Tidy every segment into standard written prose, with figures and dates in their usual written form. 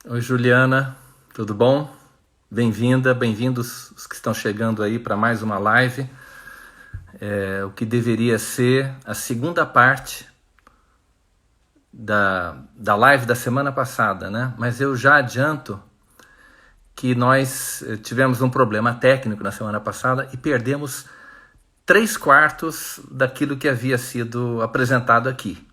Oi, Juliana, tudo bom? Bem-vinda, bem-vindos os que estão chegando aí para mais uma live. O que deveria ser a segunda parte da live da semana passada, né? Mas eu já adianto que nós tivemos um problema técnico na semana passada e perdemos 3/4 daquilo que havia sido apresentado aqui.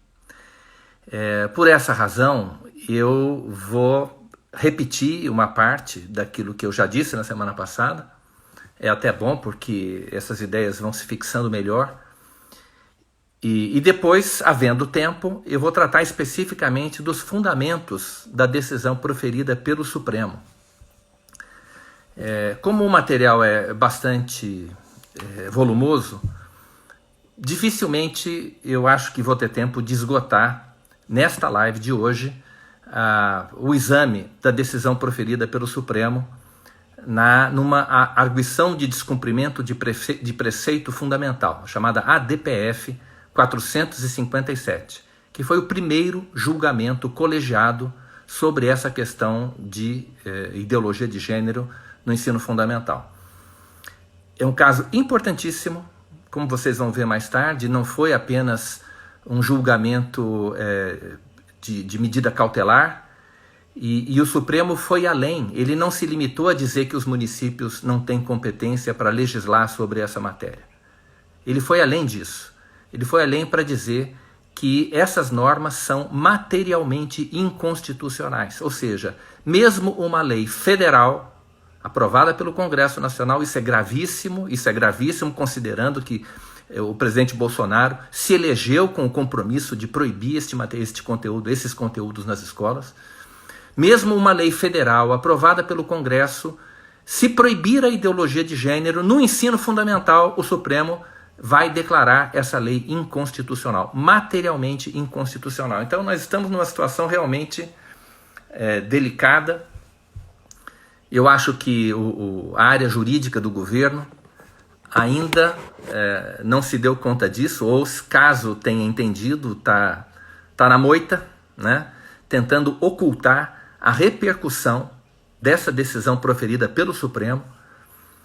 Por essa razão, eu vou repetir uma parte daquilo que eu já disse na semana passada. É até bom, porque essas ideias vão se fixando melhor. E depois, havendo tempo, eu vou tratar especificamente dos fundamentos da decisão proferida pelo Supremo. Como o material é bastante volumoso, dificilmente eu acho que vou ter tempo de esgotar, nesta live de hoje, o exame da decisão proferida pelo Supremo numa arguição de descumprimento de preceito fundamental, chamada ADPF 457, que foi o primeiro julgamento colegiado sobre essa questão de ideologia de gênero no ensino fundamental. É um caso importantíssimo, como vocês vão ver mais tarde. Não foi apenas um julgamento de medida cautelar, e o Supremo foi além. Ele não se limitou a dizer que os municípios não têm competência para legislar sobre essa matéria. Ele foi além disso. Ele foi além para dizer que essas normas são materialmente inconstitucionais. Ou seja, mesmo uma lei federal aprovada pelo Congresso Nacional, isso é gravíssimo considerando que o presidente Bolsonaro se elegeu com o compromisso de proibir esses conteúdos nas escolas. Mesmo uma lei federal aprovada pelo Congresso, se proibir a ideologia de gênero no ensino fundamental, o Supremo vai declarar essa lei inconstitucional, materialmente inconstitucional. Então nós estamos numa situação realmente delicada. Eu acho que a área jurídica do governo ainda não se deu conta disso, ou caso tenha entendido, tá na moita, né? Tentando ocultar a repercussão dessa decisão proferida pelo Supremo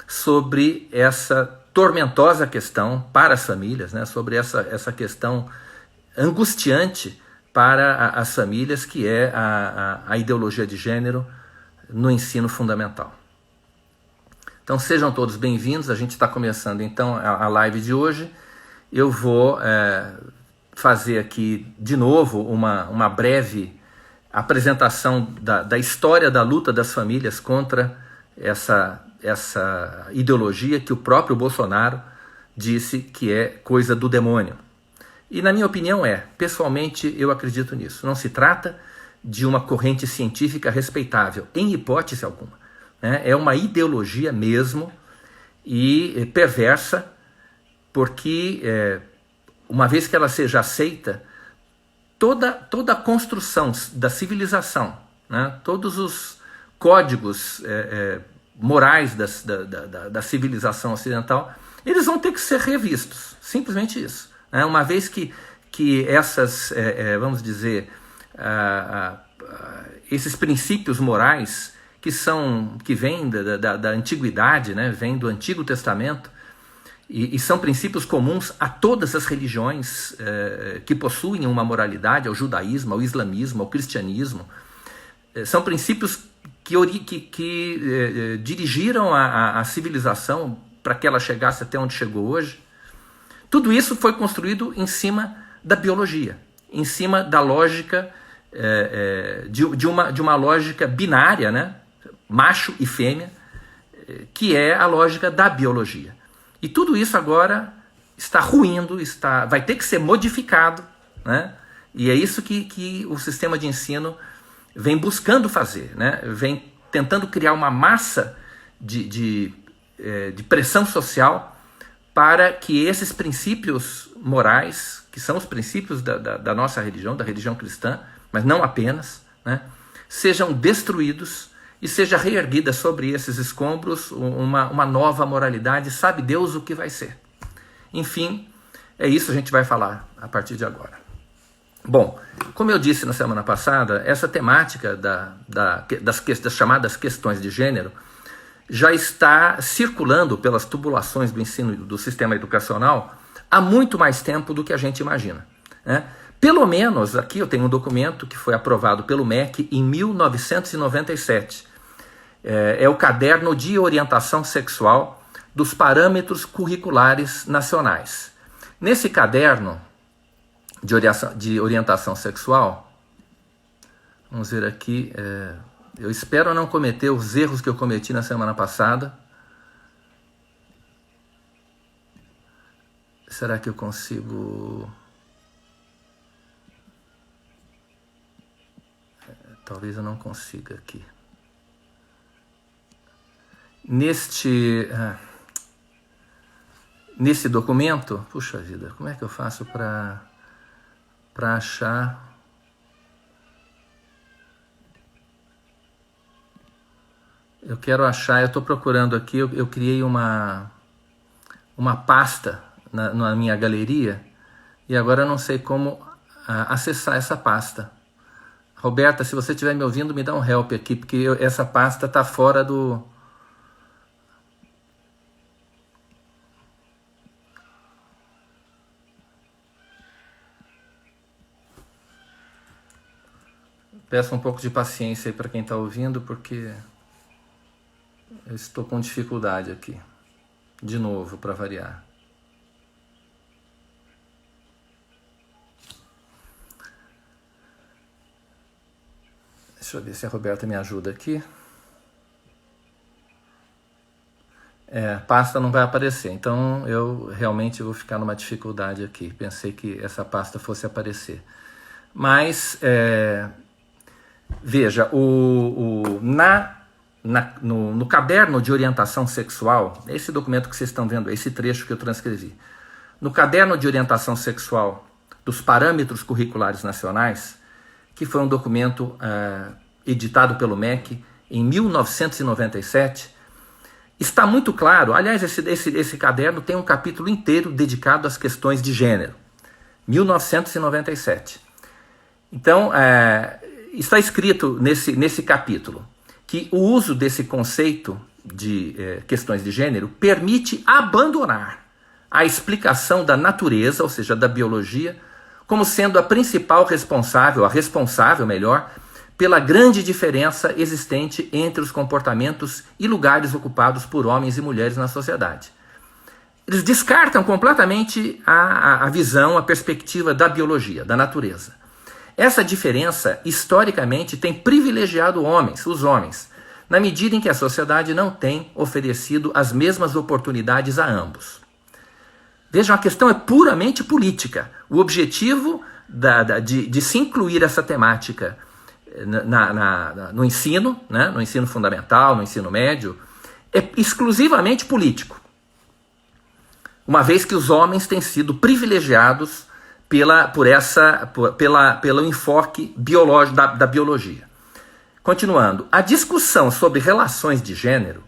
sobre essa tormentosa questão para as famílias, né? Sobre essa questão angustiante para as famílias, que é a ideologia de gênero no ensino fundamental. Então sejam todos bem-vindos. A gente está começando então a live de hoje. Eu vou fazer aqui de novo uma breve apresentação da história da luta das famílias contra essa ideologia que o próprio Bolsonaro disse que é coisa do demônio. E na minha opinião pessoalmente eu acredito nisso. Não se trata de uma corrente científica respeitável, em hipótese alguma. É uma ideologia mesmo, e perversa, porque uma vez que ela seja aceita, toda a construção da civilização, né, todos os códigos morais da civilização ocidental, eles vão ter que ser revistos, simplesmente isso. Né? Uma vez que essas, vamos dizer, esses princípios morais que vêm da antiguidade, né, vêm do Antigo Testamento, e são princípios comuns a todas as religiões que possuem uma moralidade, ao judaísmo, ao islamismo, ao cristianismo. São princípios que dirigiram a civilização para que ela chegasse até onde chegou hoje. Tudo isso foi construído em cima da biologia, em cima da lógica, de uma lógica binária, né? Macho e fêmea, que é a lógica da biologia. E tudo isso agora está ruindo, vai ter que ser modificado, né? E é isso que o sistema de ensino vem buscando fazer, né? Vem tentando criar uma massa de pressão social para que esses princípios morais, que são os princípios da nossa religião, da religião cristã, mas não apenas, né, sejam destruídos e seja reerguida sobre esses escombros uma nova moralidade. Sabe Deus o que vai ser. Enfim, é isso que a gente vai falar a partir de agora. Bom, como eu disse na semana passada, essa temática das chamadas questões de gênero já está circulando pelas tubulações do ensino do sistema educacional há muito mais tempo do que a gente imagina, né? Pelo menos, aqui eu tenho um documento que foi aprovado pelo MEC em 1997. É o Caderno de Orientação Sexual dos Parâmetros Curriculares Nacionais. Nesse caderno de orientação sexual, vamos ver aqui, eu espero não cometer os erros que eu cometi na semana passada. Será que eu consigo... Talvez eu não consiga aqui. Nesse documento, puxa vida, como é que eu faço para achar? Eu quero achar, eu estou procurando aqui, eu criei uma pasta na minha galeria e agora eu não sei como acessar essa pasta. Roberta, se você estiver me ouvindo, me dá um help aqui, porque essa pasta está fora do... Peço um pouco de paciência aí para quem está ouvindo, porque eu estou com dificuldade aqui. De novo, para variar. Deixa eu ver se a Roberta me ajuda aqui. Pasta não vai aparecer, então eu realmente vou ficar numa dificuldade aqui. Pensei que essa pasta fosse aparecer. Mas, veja, no Caderno de Orientação Sexual, esse documento que vocês estão vendo, esse trecho que eu transcrevi, no Caderno de Orientação Sexual dos Parâmetros Curriculares Nacionais, que foi um documento editado pelo MEC em 1997, está muito claro, aliás, esse caderno tem um capítulo inteiro dedicado às questões de gênero, 1997. Então, está escrito nesse capítulo que o uso desse conceito de questões de gênero permite abandonar a explicação da natureza, ou seja, da biologia, como sendo a principal responsável, pela grande diferença existente entre os comportamentos e lugares ocupados por homens e mulheres na sociedade. Eles descartam completamente a visão, a perspectiva da biologia, da natureza. Essa diferença, historicamente, tem privilegiado os homens, na medida em que a sociedade não tem oferecido as mesmas oportunidades a ambos. Vejam, a questão é puramente política. O objetivo de se incluir essa temática no ensino, né, no ensino fundamental, no ensino médio, é exclusivamente político. Uma vez que os homens têm sido privilegiados pelo enfoque biológico da biologia. Continuando, a discussão sobre relações de gênero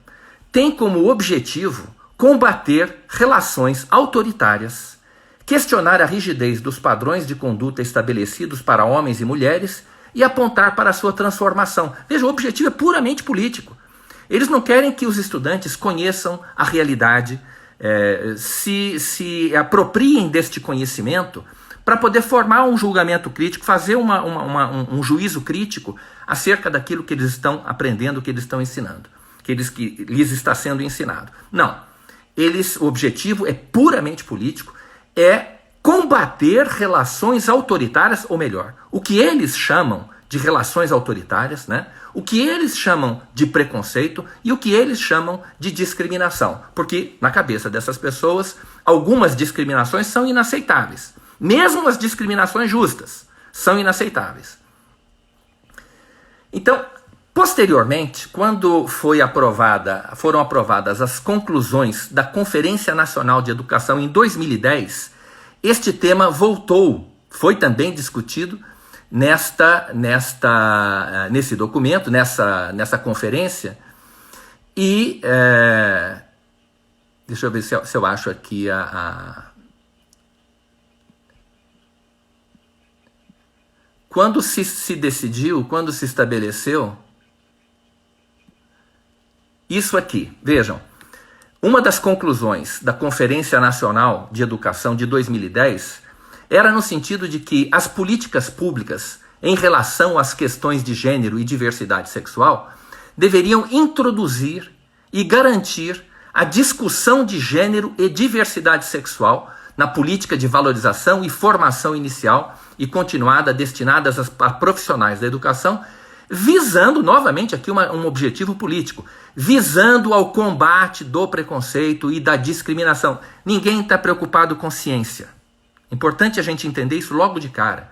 tem como objetivo combater relações autoritárias, questionar a rigidez dos padrões de conduta estabelecidos para homens e mulheres e apontar para a sua transformação. Veja, o objetivo é puramente político. Eles não querem que os estudantes conheçam a realidade, se apropriem deste conhecimento para poder formar um julgamento crítico, fazer um juízo crítico acerca daquilo que eles estão aprendendo, que eles estão ensinando, que lhes está sendo ensinado. Não. O objetivo é puramente político, é combater relações autoritárias, ou melhor, o que eles chamam de relações autoritárias, né? O que eles chamam de preconceito e o que eles chamam de discriminação. Porque, na cabeça dessas pessoas, algumas discriminações são inaceitáveis. Mesmo as discriminações justas são inaceitáveis. Então, posteriormente, quando foram aprovadas as conclusões da Conferência Nacional de Educação em 2010, este tema foi também discutido nesse documento, nessa conferência, e deixa eu ver se eu acho aqui quando se decidiu, quando se estabeleceu isso aqui, vejam, uma das conclusões da Conferência Nacional de Educação de 2010 era no sentido de que as políticas públicas em relação às questões de gênero e diversidade sexual deveriam introduzir e garantir a discussão de gênero e diversidade sexual na política de valorização e formação inicial e continuada destinadas a profissionais da educação, visando, novamente aqui um objetivo político, visando ao combate do preconceito e da discriminação. Ninguém está preocupado com ciência. Importante a gente entender isso logo de cara.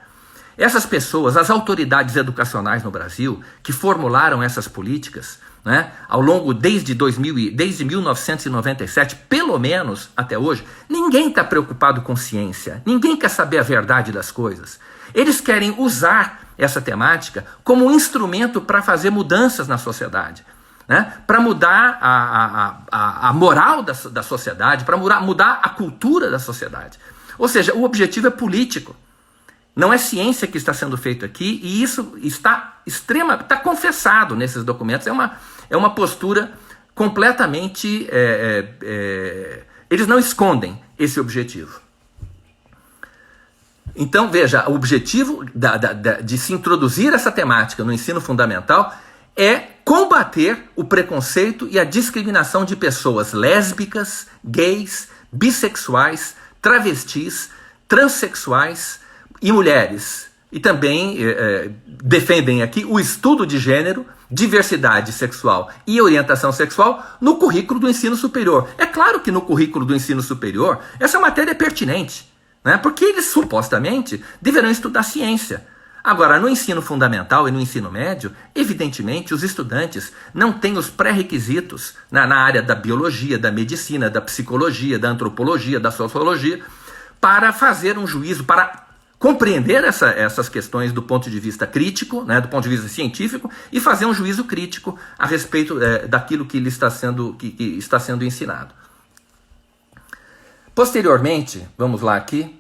Essas pessoas, as autoridades educacionais no Brasil, que formularam essas políticas, né, ao longo desde 1997, pelo menos até hoje, ninguém está preocupado com ciência, ninguém quer saber a verdade das coisas. Eles querem usar essa temática como um instrumento para fazer mudanças na sociedade, né, para mudar a moral da sociedade, para mudar a cultura da sociedade. Ou seja, o objetivo é político. Não é ciência que está sendo feito aqui, e isso está confessado nesses documentos. É uma postura completamente... eles não escondem esse objetivo. Então, veja, o objetivo de se introduzir essa temática no ensino fundamental é combater o preconceito e a discriminação de pessoas lésbicas, gays, bissexuais, travestis, transexuais e mulheres. E também defendem aqui o estudo de gênero, diversidade sexual e orientação sexual no currículo do ensino superior. É claro que no currículo do ensino superior essa matéria é pertinente, né? Porque eles supostamente deverão estudar ciência. Agora, no ensino fundamental e no ensino médio, evidentemente os estudantes não têm os pré-requisitos na área da biologia, da medicina, da psicologia, da antropologia, da sociologia, para fazer um juízo, para compreender essas questões do ponto de vista crítico, né, do ponto de vista científico, e fazer um juízo crítico a respeito daquilo que lhe está sendo ensinado. Posteriormente, vamos lá aqui,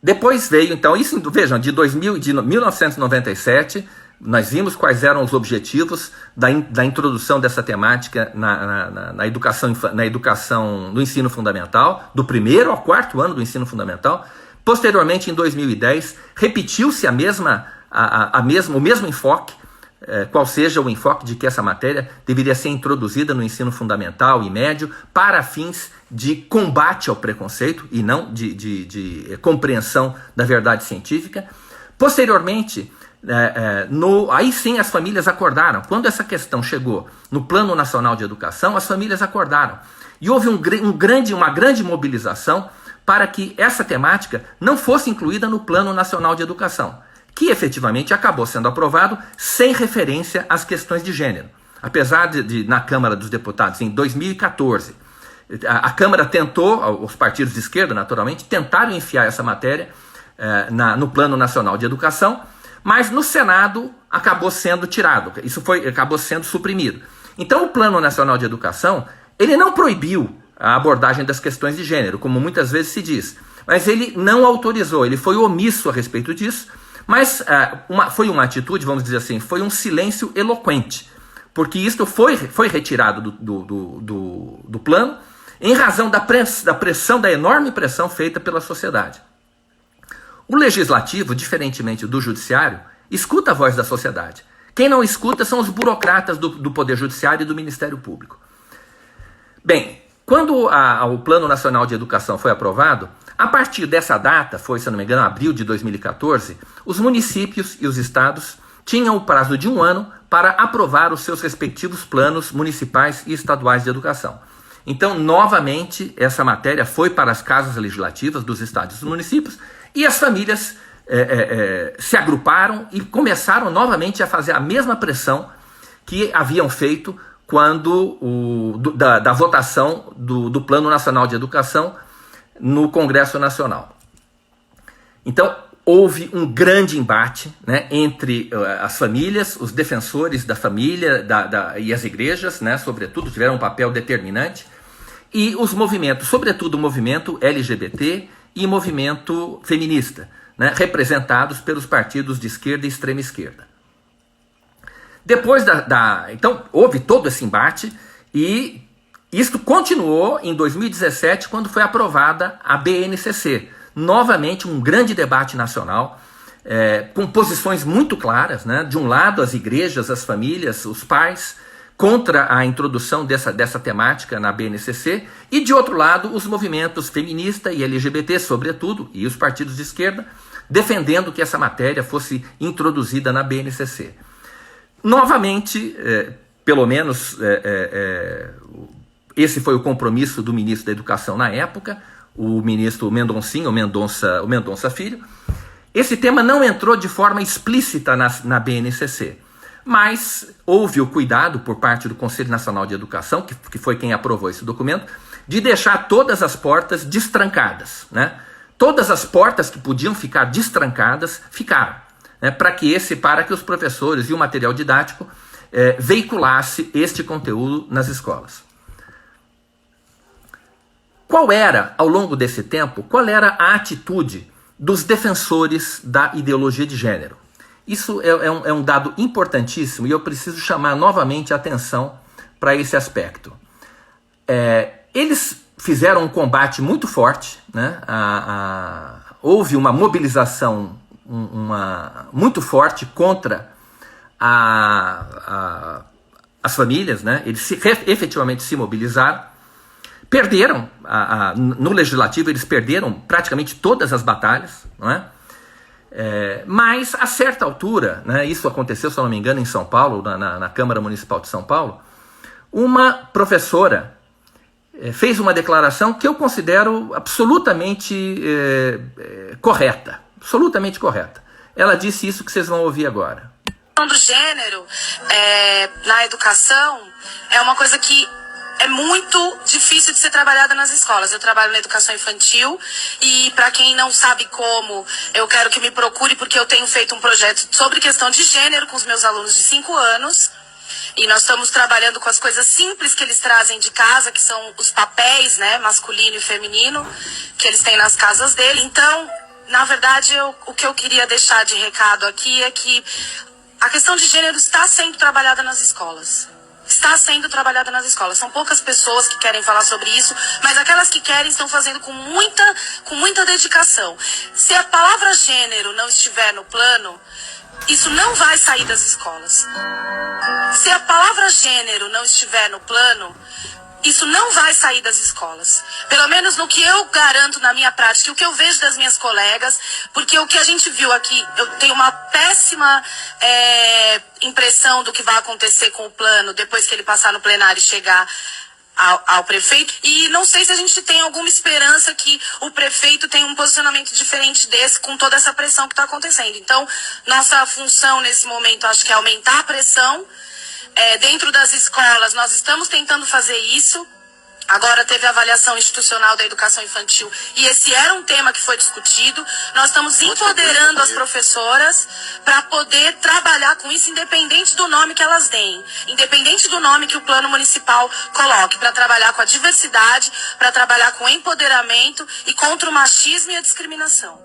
depois veio, então, isso, vejam, de 1997, nós vimos quais eram os objetivos da introdução dessa temática na educação do ensino fundamental, do primeiro ao quarto ano do ensino fundamental. Posteriormente, em 2010, repetiu-se o mesmo enfoque, qual seja o enfoque de que essa matéria deveria ser introduzida no ensino fundamental e médio para fins de combate ao preconceito e não de compreensão da verdade científica. Posteriormente, aí sim as famílias acordaram. Quando essa questão chegou no Plano Nacional de Educação, as famílias acordaram. E houve uma grande mobilização para que essa temática não fosse incluída no Plano Nacional de Educação, que efetivamente acabou sendo aprovado sem referência às questões de gênero. Apesar de na Câmara dos Deputados, em 2014, a Câmara tentou, os partidos de esquerda, naturalmente, tentaram enfiar essa matéria no Plano Nacional de Educação, mas no Senado acabou sendo tirado, acabou sendo suprimido. Então o Plano Nacional de Educação, ele não proibiu a abordagem das questões de gênero, como muitas vezes se diz, mas ele não autorizou, ele foi omisso a respeito disso, mas foi uma atitude, vamos dizer assim, foi um silêncio eloquente, porque isto foi retirado do plano em razão da enorme pressão feita pela sociedade. O legislativo, diferentemente do judiciário, escuta a voz da sociedade. Quem não escuta são os burocratas do Poder Judiciário e do Ministério Público. Bem, quando o Plano Nacional de Educação foi aprovado, a partir dessa data, foi, se não me engano, abril de 2014, os municípios e os estados tinham o prazo de 1 ano para aprovar os seus respectivos planos municipais e estaduais de educação. Então, novamente, essa matéria foi para as casas legislativas dos estados e dos municípios, e as famílias se agruparam e começaram novamente a fazer a mesma pressão que haviam feito quando da votação do Plano Nacional de Educação no Congresso Nacional. Então, houve um grande embate, né, entre as famílias, os defensores da família e as igrejas, né, sobretudo, tiveram um papel determinante, e os movimentos, sobretudo o movimento LGBT e movimento feminista, né, representados pelos partidos de esquerda e extrema esquerda. Depois então, houve todo esse embate e isto continuou em 2017, quando foi aprovada a BNCC. Novamente, um grande debate nacional, com posições muito claras, né? De um lado, as igrejas, as famílias, os pais, contra a introdução dessa temática na BNCC, e de outro lado, os movimentos feminista e LGBT, sobretudo, e os partidos de esquerda, defendendo que essa matéria fosse introduzida na BNCC. Novamente, pelo menos esse foi o compromisso do ministro da Educação na época, o ministro Mendonça Filho. Esse tema não entrou de forma explícita na BNCC, mas houve o cuidado por parte do Conselho Nacional de Educação, que foi quem aprovou esse documento, de deixar todas as portas destrancadas, né? Todas as portas que podiam ficar destrancadas ficaram, né? Para que os professores e o material didático veiculasse este conteúdo nas escolas. Ao longo desse tempo, qual era a atitude dos defensores da ideologia de gênero? Isso é um dado importantíssimo e eu preciso chamar novamente a atenção para esse aspecto. Eles fizeram um combate muito forte, né? Houve uma mobilização muito forte contra as famílias, né? Eles efetivamente se mobilizaram. Perderam, no legislativo eles perderam praticamente todas as batalhas, não é? Mas a certa altura, né, isso aconteceu, se eu não me engano, em São Paulo, na Câmara Municipal de São Paulo, uma professora fez uma declaração que eu considero absolutamente correta, absolutamente correta. Ela disse isso que vocês vão ouvir agora. A questão do gênero na educação é uma coisa que é muito difícil de ser trabalhada nas escolas. Eu trabalho na educação infantil e, para quem não sabe como, eu quero que me procure, porque eu tenho feito um projeto sobre questão de gênero com os meus alunos de 5 anos. E nós estamos trabalhando com as coisas simples que eles trazem de casa, que são os papéis, né, masculino e feminino, que eles têm nas casas dele. Então, na verdade, o que eu queria deixar de recado aqui é que a questão de gênero está sendo trabalhada nas escolas. Está sendo trabalhada nas escolas. São poucas pessoas que querem falar sobre isso, mas aquelas que querem estão fazendo com muita dedicação. Se a palavra gênero não estiver no plano, isso não vai sair das escolas. Se a palavra gênero não estiver no plano, isso não vai sair das escolas. Pelo menos no que eu garanto na minha prática, o que eu vejo das minhas colegas, porque o que a gente viu aqui, eu tenho uma péssima impressão do que vai acontecer com o plano depois que ele passar no plenário e chegar ao prefeito. E não sei se a gente tem alguma esperança que o prefeito tenha um posicionamento diferente desse, com toda essa pressão que está acontecendo. Então, nossa função nesse momento, acho que é aumentar a pressão. Dentro das escolas, nós estamos tentando fazer isso. Agora teve a avaliação institucional da educação infantil e esse era um tema que foi discutido. Nós estamos empoderando as professoras para poder trabalhar com isso, independente do nome que elas deem, independente do nome que o plano municipal coloque, para trabalhar com a diversidade, para trabalhar com o empoderamento e contra o machismo e a discriminação.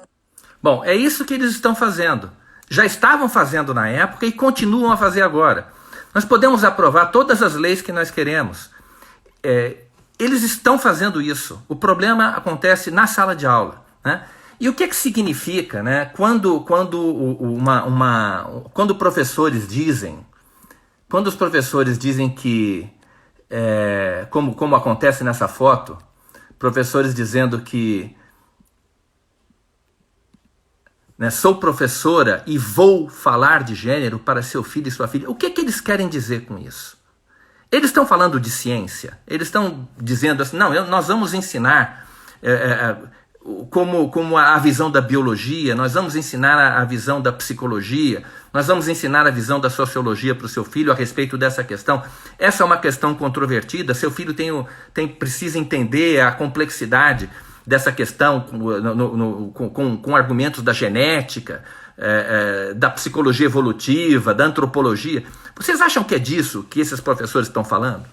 Bom, é isso que eles estão fazendo. Já estavam fazendo na época e continuam a fazer agora. Nós podemos aprovar todas as leis que nós queremos. Eles estão fazendo isso. O problema acontece na sala de aula, né? E o que significa, né, quando professores dizem, quando os professores dizem que, como acontece nessa foto, professores dizendo que, né, sou professora e vou falar de gênero para seu filho e sua filha. O que eles querem dizer com isso? Eles estão falando de ciência? Eles estão dizendo assim, não, nós vamos ensinar como a visão da biologia, nós vamos ensinar a visão da psicologia, nós vamos ensinar a visão da sociologia para o seu filho a respeito dessa questão. Essa é uma questão controvertida, seu filho precisa entender a complexidade dessa questão com argumentos da genética, da psicologia evolutiva, da antropologia. Vocês acham que é disso que esses professores estão falando?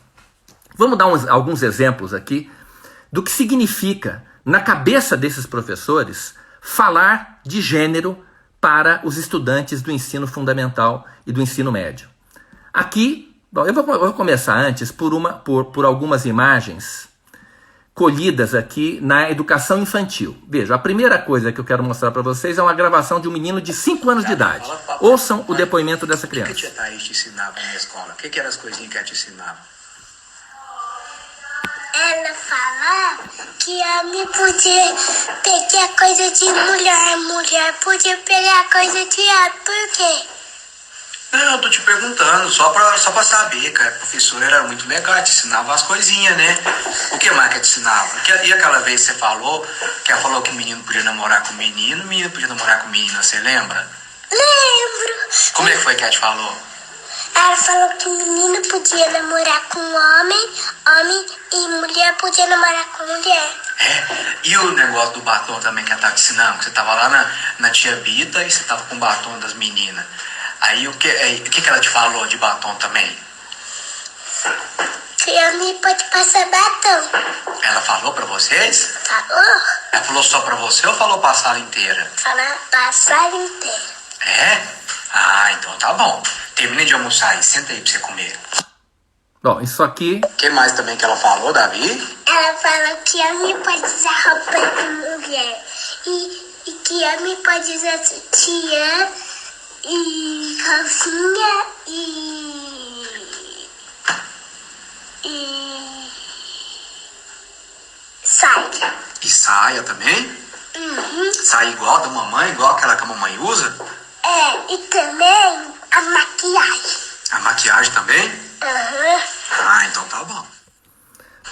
Vamos dar alguns exemplos aqui do que significa na cabeça desses professores, falar de gênero para os estudantes do ensino fundamental e do ensino médio. Aqui, bom, eu vou começar antes por algumas imagens colhidas aqui na educação infantil. Veja, a primeira coisa que eu quero mostrar para vocês é uma gravação de um menino de 5 anos de idade. Ouçam o depoimento dessa criança. O que a tia Thaís te ensinava na escola? O que eram as coisinhas que ela te ensinava? Ela fala que homem podia pegar coisa de mulher, mulher podia pegar coisa de homem. Por quê? Não, eu tô te perguntando, só pra saber, que a professora era muito legal, te ensinava as coisinhas, né? O que mais que ela te ensinava? E aquela vez você falou, que ela falou que o menino podia namorar com o menino podia namorar com menina, você lembra? Lembro. Como é que foi que ela te falou? Ela falou que menino podia namorar com homem, homem e mulher podia namorar com mulher. É? E o negócio do batom também que ela tava te ensinando? Que você tava lá na tia Bita e você tava com o batom das meninas. Aí o que ela te falou de batom também? Que homem pode passar batom. Ela falou pra vocês? Falou? Ela falou só pra você ou falou pra sala inteira? Fala pra sala inteira. É? Ah, então tá bom. Termina de almoçar aí, senta aí pra você comer. Bom, isso aqui... O que mais também que ela falou, Davi? Ela falou que homem pode usar roupa de mulher. E que homem pode usar sutiã e calcinha e saia. E saia também? Uhum. Saia igual da mamãe, igual aquela que a mamãe usa? É, e também a maquiagem. A maquiagem também? Uhum. Ah, então tá bom.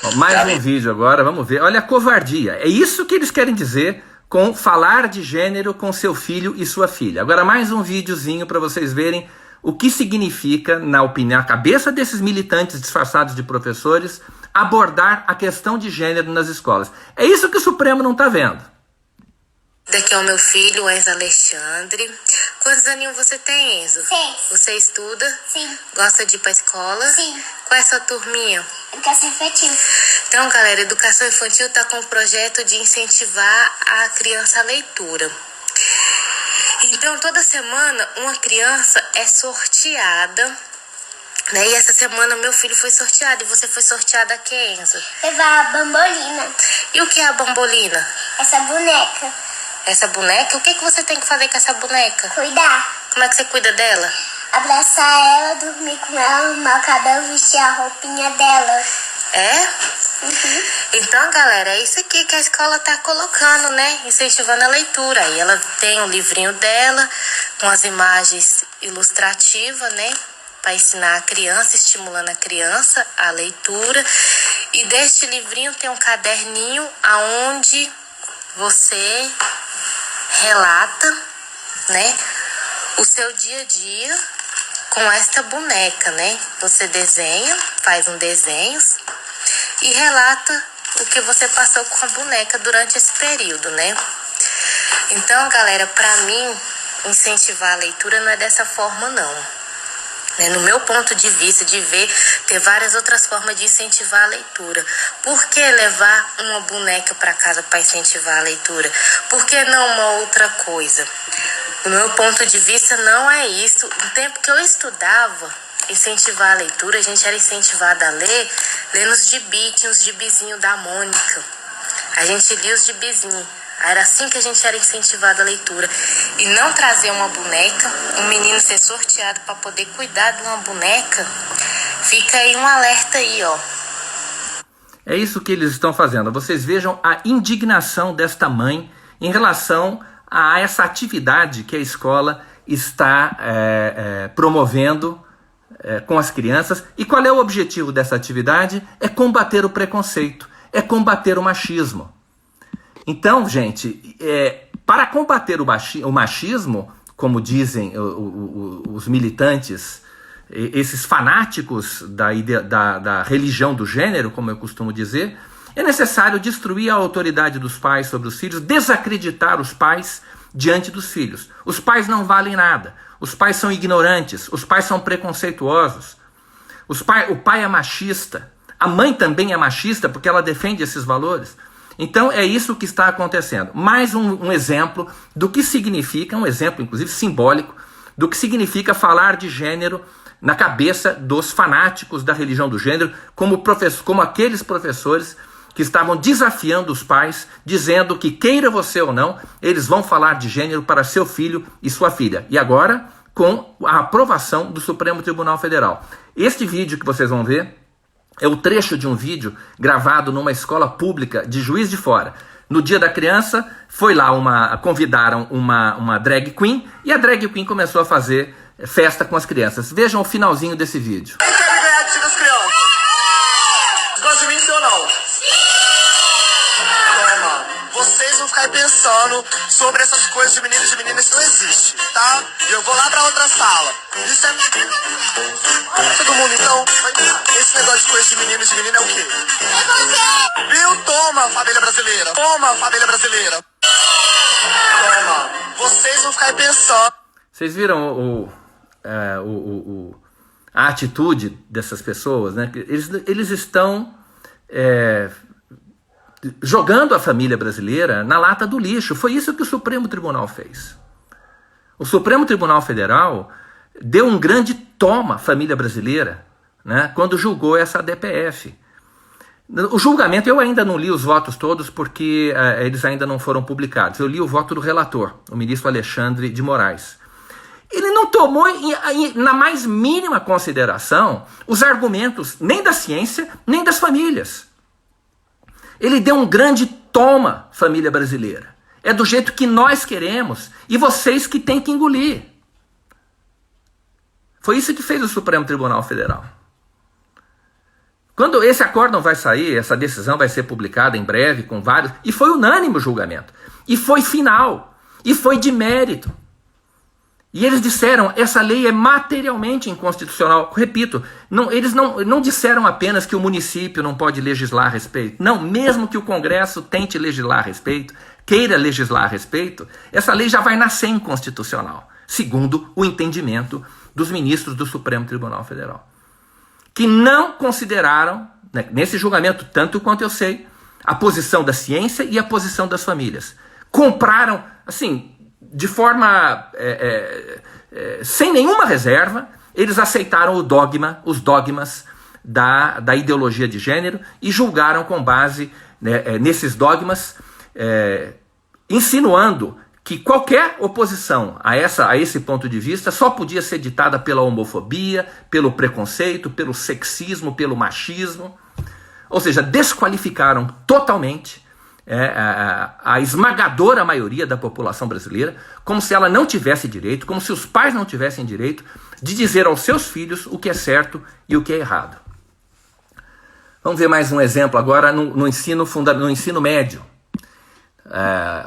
Bom, mais um vídeo agora, vamos ver. Olha a covardia. É isso que eles querem dizer com falar de gênero com seu filho e sua filha. Agora mais um videozinho para vocês verem o que significa, na opinião, a cabeça desses militantes disfarçados de professores, abordar a questão de gênero nas escolas. É isso que o Supremo não está vendo. Daqui é o meu filho, Enzo Alexandre. Quantos aninhos você tem, Enzo? 6. Você estuda? Sim. Gosta de ir pra escola? Sim. Qual é a sua turminha? Educação infantil. Então, galera, Educação Infantil tá com o projeto de incentivar a criança à leitura. Então, toda semana, uma criança é sorteada, né? E essa semana, meu filho foi sorteado. E você foi sorteada a quê, Enzo? Levar a bambolina. E o que é a bambolina? Essa boneca. Essa boneca? O que você tem que fazer com essa boneca? Cuidar. Como é que você cuida dela? Abraçar ela, dormir com ela, arrumar o cabelo, vestir a roupinha dela. É? Uhum. Então, galera, é isso aqui que a escola tá colocando, né? Incentivando a leitura. Aí ela tem o livrinho dela, com as imagens ilustrativas, né? Para ensinar a criança, estimulando a criança a leitura. E deste livrinho tem um caderninho aonde você relata, né, o seu dia a dia com esta boneca, né? Você desenha, faz um desenho e relata o que você passou com a boneca durante esse período, né? Então, galera, para mim, incentivar a leitura não é dessa forma, não. No meu ponto de vista, de ver, ter várias outras formas de incentivar a leitura. Por que levar uma boneca para casa para incentivar a leitura? Por que não uma outra coisa? No meu ponto de vista, não é isso. No tempo que eu estudava, incentivar a leitura, a gente era incentivada a ler, lendo os gibi, tinha os gibizinhos da Mônica. A gente lia os gibizinhos. Era assim que a gente era incentivado à leitura. E não trazer uma boneca, um menino ser sorteado para poder cuidar de uma boneca, fica aí um alerta aí, ó. É isso que eles estão fazendo. Vocês vejam a indignação desta mãe em relação a essa atividade que a escola está promovendo com as crianças. E qual é o objetivo dessa atividade? É combater o preconceito, é combater o machismo. Então, gente, para combater o machismo, como dizem os militantes, esses fanáticos da religião do gênero, como eu costumo dizer, é necessário destruir a autoridade dos pais sobre os filhos, desacreditar os pais diante dos filhos. Os pais não valem nada, os pais são ignorantes, os pais são preconceituosos, o pai é machista, a mãe também é machista porque ela defende esses valores. Então é isso que está acontecendo. Mais um exemplo do que significa, um exemplo inclusive simbólico, do que significa falar de gênero na cabeça dos fanáticos da religião do gênero, como aqueles professores que estavam desafiando os pais, dizendo que, queira você ou não, eles vão falar de gênero para seu filho e sua filha. E agora, com a aprovação do Supremo Tribunal Federal. Este vídeo que vocês vão ver é o trecho de um vídeo gravado numa escola pública de Juiz de Fora. No Dia da Criança, foi lá convidaram uma drag queen, e a drag queen começou a fazer festa com as crianças. Vejam o finalzinho desse vídeo. Quem quer ganhar de das crianças? Gosta de mim, sim ou não? Toma. Vocês vão ficar pensando sobre essas coisas de meninos e meninas, isso não existe, tá? E eu vou lá pra outra sala. Isso é... Todo mundo, então, esse negócio de coisas de meninos e meninas é o quê? Viu? Toma, família brasileira. Toma, família brasileira. Toma. Vocês vão ficar pensando... Vocês viram a atitude dessas pessoas, né? Eles estão jogando a família brasileira na lata do lixo. Foi isso que o Supremo Tribunal fez. O Supremo Tribunal Federal deu um grande toma à família brasileira, né, quando julgou essa DPF. O julgamento, eu ainda não li os votos todos porque eles ainda não foram publicados. Eu li o voto do relator, o ministro Alexandre de Moraes. Ele não tomou na mais mínima consideração os argumentos nem da ciência, nem das famílias. Ele deu um grande toma, família brasileira. É do jeito que nós queremos e vocês que têm que engolir. Foi isso que fez o Supremo Tribunal Federal. Quando esse acórdão vai sair, essa decisão vai ser publicada em breve com vários... E foi unânime o julgamento. E foi final. E foi de mérito. E eles disseram, essa lei é materialmente inconstitucional. Repito, eles não disseram apenas que o município não pode legislar a respeito. Não, mesmo que o Congresso tente legislar a respeito, queira legislar a respeito, essa lei já vai nascer inconstitucional, segundo o entendimento dos ministros do Supremo Tribunal Federal. Que não consideraram, né, nesse julgamento, tanto quanto eu sei, a posição da ciência e a posição das famílias. Compraram, assim... de forma sem nenhuma reserva, eles aceitaram os dogmas da ideologia de gênero e julgaram com base nesses dogmas, insinuando que qualquer oposição a esse ponto de vista só podia ser ditada pela homofobia, pelo preconceito, pelo sexismo, pelo machismo. Ou seja, desqualificaram totalmente a esmagadora maioria da população brasileira, como se ela não tivesse direito, como se os pais não tivessem direito de dizer aos seus filhos o que é certo e o que é errado. Vamos ver mais um exemplo agora no ensino médio,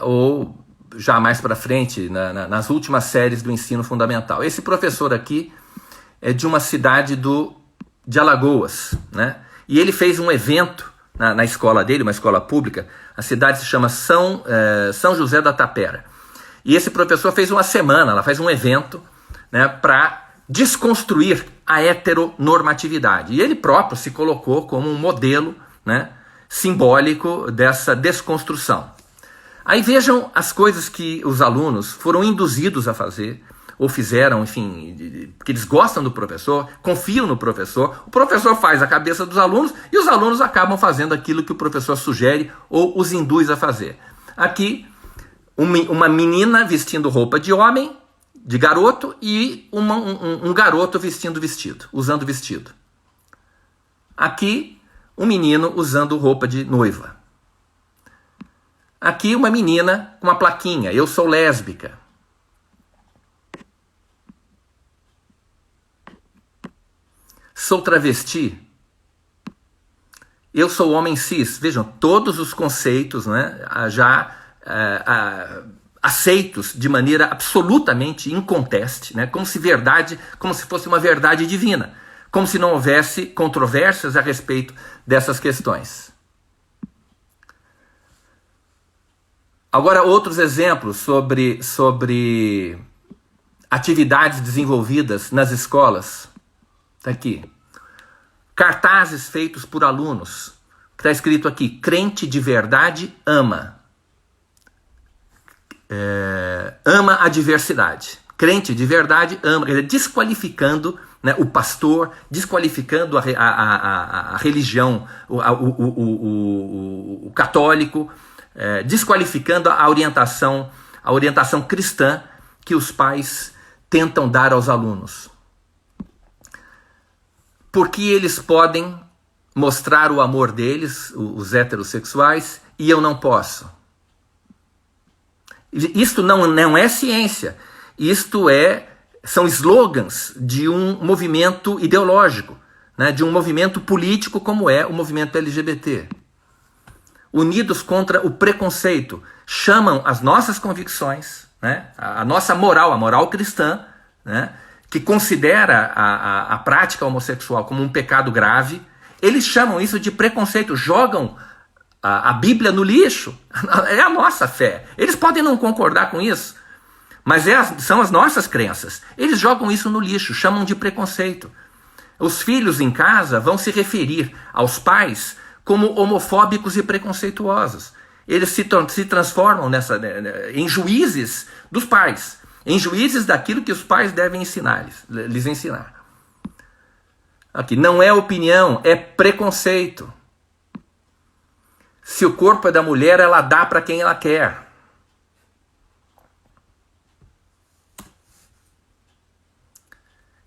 ou já mais para frente, nas últimas séries do ensino fundamental. Esse professor aqui é de uma cidade de Alagoas, né? E ele fez um evento na escola dele, uma escola pública. A cidade se chama São José da Tapera. E esse professor fez uma semana, ela faz um evento, né, para desconstruir a heteronormatividade. E ele próprio se colocou como um modelo, né, simbólico dessa desconstrução. Aí vejam as coisas que os alunos foram induzidos a fazer, ou fizeram, enfim, porque eles gostam do professor, confiam no professor, o professor faz a cabeça dos alunos e os alunos acabam fazendo aquilo que o professor sugere ou os induz a fazer. Aqui, uma menina vestindo roupa de homem, de garoto, e um garoto usando vestido. Aqui, um menino usando roupa de noiva. Aqui, uma menina com uma plaquinha, eu sou lésbica. Sou travesti, eu sou homem cis. Vejam, todos os conceitos, né, já aceitos de maneira absolutamente inconteste, né, como se fosse uma verdade divina, como se não houvesse controvérsias a respeito dessas questões. Agora, outros exemplos sobre atividades desenvolvidas nas escolas. Está aqui. Cartazes feitos por alunos que está escrito aqui: crente de verdade ama. Ama a diversidade. Crente de verdade ama, desqualificando, né, o pastor, desqualificando a religião, o católico, desqualificando a orientação cristã que os pais tentam dar aos alunos. Porque eles podem mostrar o amor deles, os heterossexuais, e eu não posso. Isto não é ciência, isto são slogans de um movimento ideológico, né, de um movimento político como é o movimento LGBT. Unidos contra o preconceito, chamam as nossas convicções, né, a nossa moral, a moral cristã, né, que considera a prática homossexual como um pecado grave, eles chamam isso de preconceito, jogam a Bíblia no lixo. É a nossa fé. Eles podem não concordar com isso, mas são as nossas crenças. Eles jogam isso no lixo, chamam de preconceito. Os filhos em casa vão se referir aos pais como homofóbicos e preconceituosos. Eles se transformam em juízes dos pais, em juízes daquilo que os pais devem lhes ensinar. Aqui, não é opinião, é preconceito. Se o corpo é da mulher, ela dá para quem ela quer.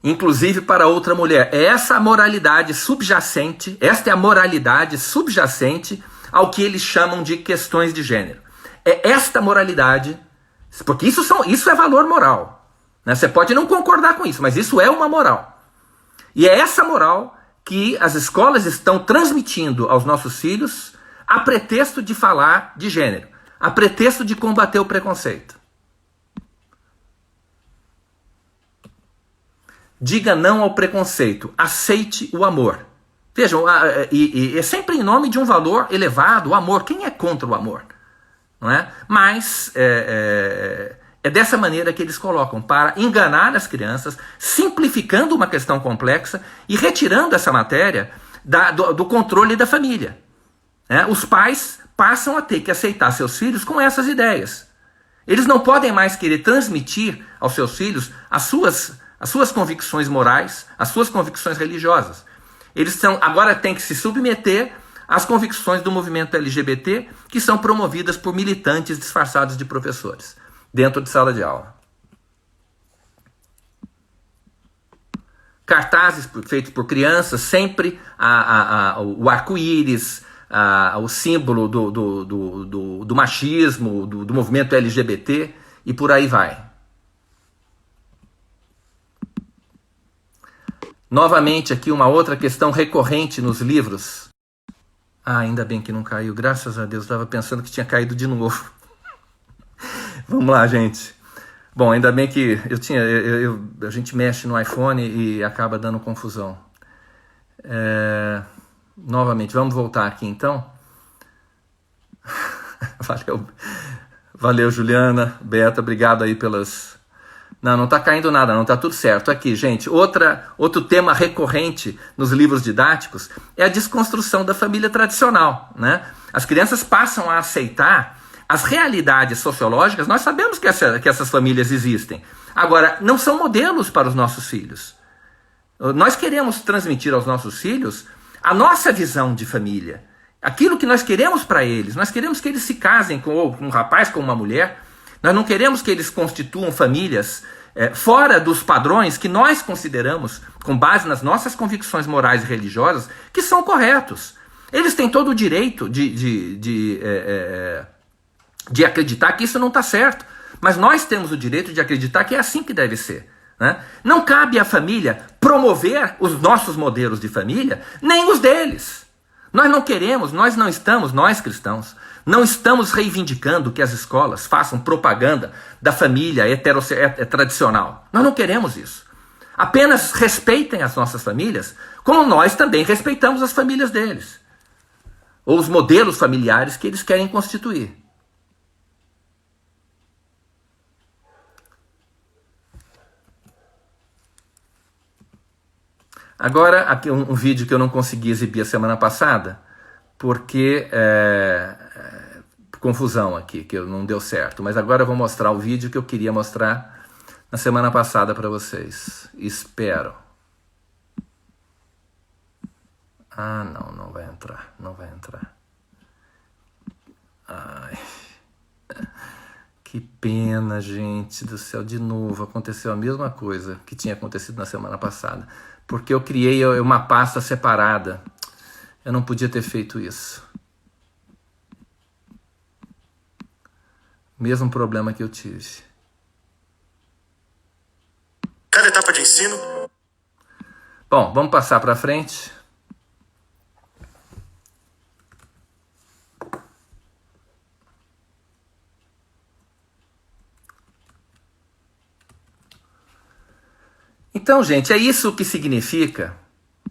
Inclusive para outra mulher. Essa é a moralidade subjacente, esta é a moralidade subjacente ao que eles chamam de questões de gênero. É esta moralidade, porque isso é valor moral, né? Você pode não concordar com isso, mas isso é uma moral. E é essa moral que as escolas estão transmitindo aos nossos filhos a pretexto de falar de gênero, a pretexto de combater o preconceito. Diga não ao preconceito, aceite o amor. Vejam, e é sempre em nome de um valor elevado, o amor. Quem é contra o amor? Não é? Mas é dessa maneira que eles colocam, para enganar as crianças, simplificando uma questão complexa e retirando essa matéria do controle da família. Os pais passam a ter que aceitar seus filhos com essas ideias. Eles não podem mais querer transmitir aos seus filhos as suas convicções morais, as suas convicções religiosas. Eles agora têm que se submeter às convicções do movimento LGBT, que são promovidas por militantes disfarçados de professores, dentro de sala de aula. Cartazes feitos por crianças, sempre o arco-íris, o símbolo do machismo, do movimento LGBT, e por aí vai. Novamente aqui uma outra questão recorrente nos livros. Ainda bem que não caiu, graças a Deus, estava pensando que tinha caído de novo. Vamos lá, gente. Bom, ainda bem que a gente mexe no iPhone e acaba dando confusão. Novamente, vamos voltar aqui então. Valeu, Juliana, Beta, obrigado aí pelas... Não está caindo nada, não está tudo certo. Aqui, gente, outro tema recorrente nos livros didáticos é a desconstrução da família tradicional, né? As crianças passam a aceitar as realidades sociológicas. Nós sabemos que essas famílias existem. Agora, não são modelos para os nossos filhos. Nós queremos transmitir aos nossos filhos a nossa visão de família. Aquilo que nós queremos para eles. Nós queremos que eles se casem com um rapaz, com uma mulher. Nós não queremos que eles constituam famílias fora dos padrões que nós consideramos, com base nas nossas convicções morais e religiosas, que são corretos. Eles têm todo o direito de acreditar que isso não está certo. Mas nós temos o direito de acreditar que é assim que deve ser, né? Não cabe à família promover os nossos modelos de família, nem os deles. Nós não queremos, nós cristãos, não estamos reivindicando que as escolas façam propaganda da família tradicional. Nós não queremos isso. Apenas respeitem as nossas famílias, como nós também respeitamos as famílias deles. Ou os modelos familiares que eles querem constituir. Agora, aqui um vídeo que eu não consegui exibir a semana passada, porque confusão aqui, que não deu certo. Mas agora eu vou mostrar o vídeo que eu queria mostrar na semana passada para vocês. Espero. Ah, não vai entrar, não vai entrar. Ai, que pena, gente do céu. De novo, aconteceu a mesma coisa que tinha acontecido na semana passada. Porque eu criei uma pasta separada. Eu não podia ter feito isso. Mesmo problema que eu tive. Cada etapa de ensino. Bom, vamos passar para frente. Então, gente, é isso que significa.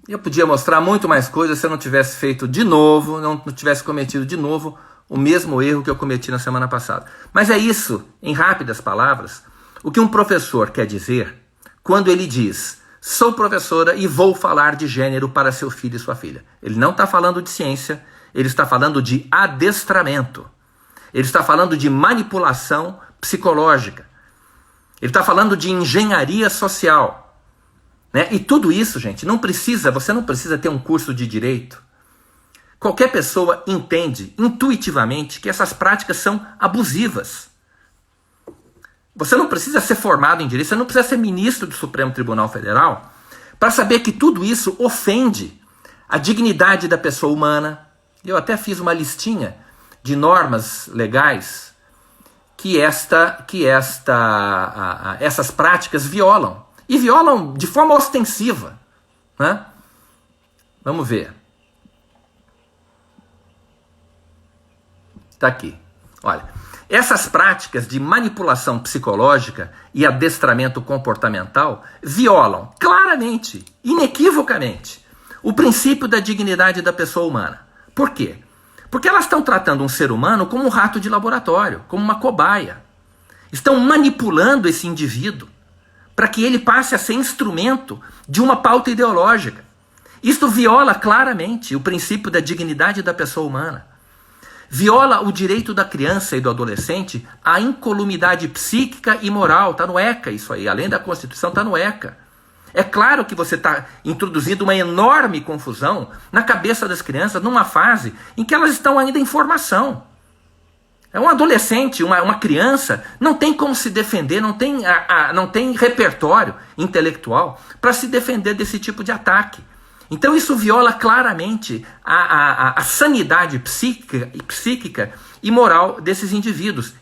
Eu podia mostrar muito mais coisas se eu não tivesse feito de novo, não tivesse cometido de novo o mesmo erro que eu cometi na semana passada. Mas é isso, em rápidas palavras, o que um professor quer dizer quando ele diz: sou professora e vou falar de gênero para seu filho e sua filha. Ele não está falando de ciência, ele está falando de adestramento. Ele está falando de manipulação psicológica. Ele está falando de engenharia social. Né? E tudo isso, gente, você não precisa ter um curso de direito. Qualquer pessoa entende intuitivamente que essas práticas são abusivas. Você não precisa ser formado em direito, você não precisa ser ministro do Supremo Tribunal Federal para saber que tudo isso ofende a dignidade da pessoa humana. Eu até fiz uma listinha de normas legais que essas práticas violam. E violam de forma ostensiva. Né? Vamos ver. Está aqui. Olha, essas práticas de manipulação psicológica e adestramento comportamental violam claramente, inequivocamente, o princípio da dignidade da pessoa humana. Por quê? Porque elas estão tratando um ser humano como um rato de laboratório, como uma cobaia. Estão manipulando esse indivíduo para que ele passe a ser instrumento de uma pauta ideológica. Isto viola claramente o princípio da dignidade da pessoa humana. Viola o direito da criança e do adolescente à incolumidade psíquica e moral. Está no ECA isso aí, além da Constituição, está no ECA. É claro que você está introduzindo uma enorme confusão na cabeça das crianças numa fase em que elas estão ainda em formação. Um adolescente, uma criança, não tem como se defender, não tem repertório intelectual para se defender desse tipo de ataque. Então isso viola claramente a sanidade psíquica e moral desses indivíduos